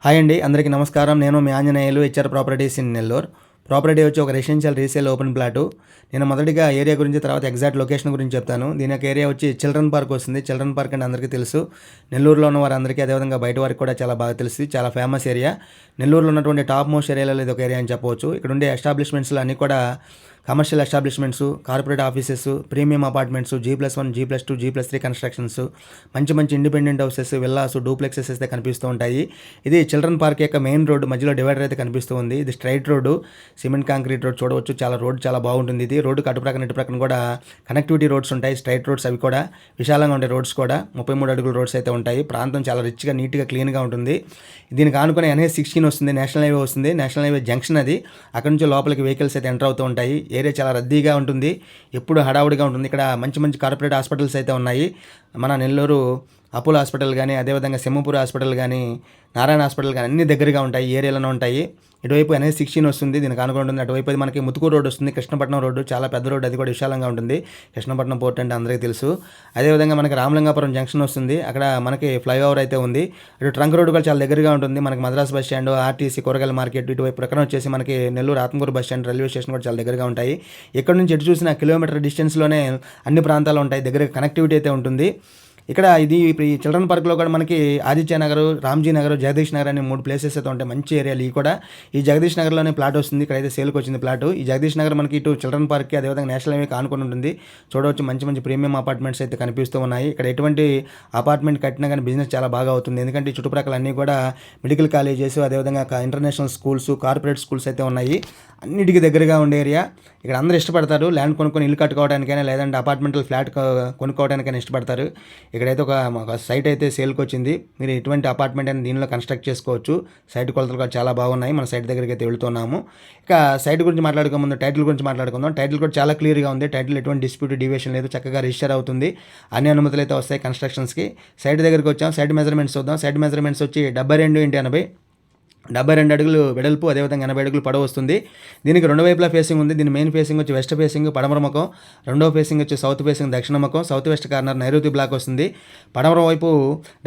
Hi అండి, అందరికీ నమస్కారం. నేను మీ Anjaneyulu, HR properties in Nellore. Property వచ్చి ఒక రెసిడెన్షియల్ రీసేల్ ఓపెన్ ప్లాటు. నేను మొదటిగా ఏరియా గురించి, తర్వాత ఎగ్జాక్ట్ లొకేషన్ గురించి చెప్తాను. దీని యొక్క ఏరియా వచ్చి చిల్డ్రన్ పార్క్ వస్తుంది. చిల్డ్రన్ పార్క్ అంటే అందరికీ తెలుసు. నెల్లూరులో ఉన్న వారందరికీ, అదేవిధంగా బయట వారికి కూడా చాలా బాగా తెలుసు. చాలా ఫేమస్ ఏరియా. నెల్లూరులో ఉన్నటువంటి టాప్ మోస్ట్ ఏరియాలో ఇది ఒక ఏరియా అని చెప్పవచ్చు. ఇక్కడ ఉండే ఎస్టాబ్లిష్మెంట్స్లో అన్నీ కూడా commercial establishments, corporate offices, premium apartments, G+1, G+2, G+3 constructions, మంచి మంచి ఇండిపెండెంట్ హౌసెస్, విల్లాస్, డూప్లెక్సెస్ అయితే కనిపిస్తూ ఉంటాయి. ఇది చిల్డ్రన్ పార్క్ యొక్క మెయిన్ రోడ్డు మధ్యలో డివైడర్ అయితే కనిపిస్తూ ఉంది. ఇది straight road, cement concrete road చూడవచ్చు. రోడ్డు చాలా బాగుంటుంది. ఇది రోడ్డుకి అటు ప్రక్కన ఇటు ప్రక్కన కూడా కనెక్టివిటీ రోడ్స్ ఉంటాయి. స్ట్రైట్ రోడ్స్, అవి కూడా విశాలంగా ఉండే రోడ్స్ కూడా 33 అడుగుల రోడ్స్ అయితే ఉంటాయి. ప్రాంతం చాలా రిచ్గా, నీట్గా, క్లీన్గా ఉంటుంది. దీనికి ఆనుకునే NH16 వస్తుంది, నేషనల్ హైవే వస్తుంది. నేషనల్ హైవే జంక్షన్ అది. అక్కడ నుంచి లోపలికి వెహికల్స్ అయితే ఎంటర్ అవుతూ ఉంటాయి. ఏరియా చాలా రద్దీగా ఉంటుంది, ఎప్పుడు హడావుడిగా ఉంటుంది. ఇక్కడ మంచి మంచి కార్పొరేట్ హాస్పిటల్స్ అయితే ఉన్నాయి. మన నెల్లూరు అపోలో హాస్పిటల్ కానీ, అదేవిధంగా సింహపూర్ హాస్పిటల్ కానీ, నారాయణ హాస్పిటల్ కానీ అన్ని దగ్గరగా ఉంటాయి, ఏరియాలోనే ఉంటాయి. ఇటువైపు NH16 వస్తుంది, దీనికి ఆనుకుని ఉంటుంది. అటువైపు అది మనకి ముతుకూరు రోడ్ వస్తుంది, కృష్ణపట్నం రోడ్డు చాలా పెద్ద రోడ్డు, అది కూడా విశాలంగా ఉంటుంది. కృష్ణపట్నం పోర్ట్ అంటే అందరికీ తెలుసు. అదేవిధంగా మనకి రామలింగాపురం జంక్షన్ వస్తుంది, అక్కడ మనకి ఫ్లైఓవర్ అయితే ఉంది. ఇటు ట్రంక్ రోడ్డు కూడా చాలా దగ్గరగా ఉంటుంది. మనకి మద్రాస్ బస్ స్టాండ్, RTC కూరగాయల మార్కెట్, ఇటువైపు ప్రక్కన వచ్చేసి మనకి Nellore Atmakur bus stand, railway station కూడా చాలా దగ్గరగా ఉంటాయి. ఇక్కడ నుంచి ఎటు చూసిన కిలోమీటర్ డిస్టెన్స్లోనే అన్ని ప్రాంతాలు ఉంటాయి, దగ్గర కనెక్టివిటీ అయితే ఉంటుంది. ఇక్కడ ఇది ఈ చిల్డ్రన్ పార్క్లో కూడా మనకి ఆదిత్య నగర్, రామ్జీ నగర్, జగదీష్ నగర్ అనే 3 ప్లేసెస్ అయితే ఉంటాయి. మంచి ఏరియాలు ఇవి కూడా. ఈ జగదీష్ నగర్లోనే ప్లాట్ వస్తుంది, ఇక్కడైతే సేల్కి వచ్చింది ప్లాట్. ఈ జగదీష్ నగర్ మనకి ఇటు చిల్డ్రన్ పార్క్కి, అదేవిధంగా నేషనల్ హైవేకి ఆనుకొని ఉంటుంది. చూడవచ్చు, మంచి మంచి ప్రీమియం అపార్ట్మెంట్స్ అయితే కనిపిస్తూ ఉన్నాయి. ఇక్కడ ఎటువంటి అపార్ట్మెంట్ కట్టినా కానీ బిజినెస్ చాలా బాగా అవుతుంది. ఎందుకంటే ఈ చుట్టుప్రక్కల అన్నీ కూడా మెడికల్ కాలేజెస్, అదేవిధంగా ఇంటర్నేషనల్ స్కూల్స్, కార్పొరేట్ స్కూల్స్ అయితే ఉన్నాయి. అన్నిటికీ దగ్గరగా ఉండే ఏరియా. ఇక్కడ అందరూ ఇష్టపడతారు ల్యాండ్ కొనుక్కొని ఇల్లు కట్టుకోవడానికైనా, లేదంటే అపార్ట్మెంటల్ ఫ్లాట్ కొనుక్కోవడానికైనా ఇష్టపడతారు. ఇక్కడైతే ఒక సైట్ అయితే సేల్కి వచ్చింది. మీరు ఎటువంటి అపార్ట్మెంట్ అని దీనిలో కన్స్ట్రక్ట్ చేసుకోవచ్చు. సైట్ కొలతలు కూడా చాలా బాగున్నాయి. మన సైట్ దగ్గరికి అయితే వెళ్తున్నాము. ఇక సైట్ గురించి మాట్లాడుకోముందు టైటిల్ గురించి మాట్లాడుకుందాం. టైటిల్ కూడా చాలా క్లియర్గా ఉంది. టైటిల్ ఎటువంటి డిస్ప్యూట్, డివియేషన్ లేదు, చక్కగా రిజిస్టర్ అవుతుంది. అన్ని అనుమతులు అయితే వస్తాయి కన్స్ట్రక్షన్స్కి. సైట్ దగ్గరికి వచ్చాం. సైట్ మెజర్మెంట్స్ చూద్దాం. సైట్ మెజర్మెంట్స్ వచ్చి 72x80, 72 అడుగులు వెడల్పు, అదేవిధంగా 80 అడుగులు పొడవు వస్తుంది. దీనికి రెండు వైపులా ఫేసింగ్ ఉంది. దీని మెయిన్ ఫేసింగ్ వచ్చి వెస్ట్ ఫేసింగ్, పడమర ముఖం. రెండో ఫేసింగ్ వచ్చి సౌత్ ఫేసింగ్, దక్షిణ ముఖం. సౌత్ వెస్ట్ కార్నర్ నైరుతి బ్లాక్ వస్తుంది. పడమర వైపు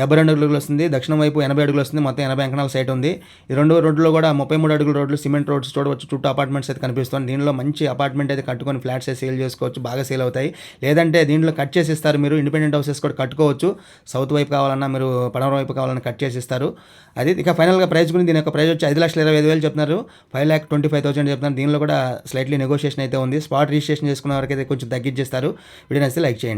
72 అడుగులు వస్తుంది, దక్షిణం వైపు 80 అడుగులు వస్తుంది. మొత్తం 80 అంకణాల సైట్ ఉంది. ఈ రెండు రోడ్లు కూడా 33 అడుగుల రోడ్లు, సిమెంట్ రోడ్స్ చూడవచ్చు. చుట్టూ అపార్ట్మెంట్స్ అయితే కనిపిస్తుంది. దీనిలో మంచి అపార్ట్మెంట్ అయితే కట్టుకొని ఫ్లాట్స్ అయితే సేల్ చేసుకోవచ్చు, బాగా సేల్ అవుతాయి. లేదంటే దీంట్లో కట్ చేసి ఇస్తారు, మీరు ఇండిపెండెంట్ హౌసెస్ కూడా కట్టుకోవచ్చు. సౌత్ వైపు కావాలన్నా, మీరు పడమర వైపు కావాలన్నా కట్ చేసి ఇస్తారు. అది ఇక ఫైనల్గా ప్రైస్ గురించి, దీని యొక్క ప్రైస్ వచ్చి 5,25,000 చెప్తున్నారు. 5,25,000 చెప్తున్నారు. దీనిలో కూడా స్లైట్లీ నెగోషియేషన్ అయితే ఉంది. స్పాట్ రిజిస్ట్రేషన్ చేసుకున్న వరకు అయితే కొంచెం తగ్గించేస్తారు. వీడియో నచ్చితే లైక్ చేయండి.